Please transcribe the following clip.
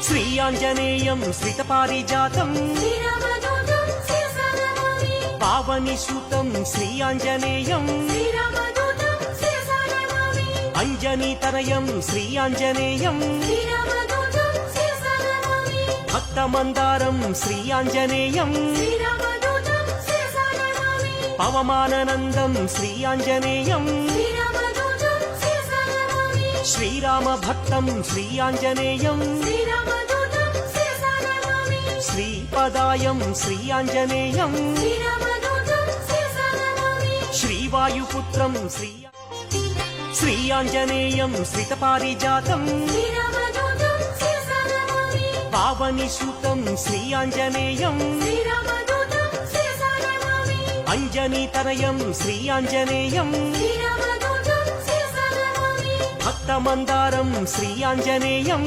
Shri Anjaneyam శ్రితపారిజాతం Pavani సూతం Shri Anjaneyam అంజనీతనయం Shri Anjaneyam భక్తమందారం Shri Anjaneyam పవమాననందం Shri Anjaneyam Srirama భక్తం Shri Anjaneyam శ్రీపదాయం Shri Anjaneyam శ్రీవాయుపుత్రం Shri Anjaneyam శ్రితపారిజాతం Pavani సూతం Shri Anjaneyam అంజనీతనయం Shri Anjaneyam భక్తమందారం Shri Anjaneyam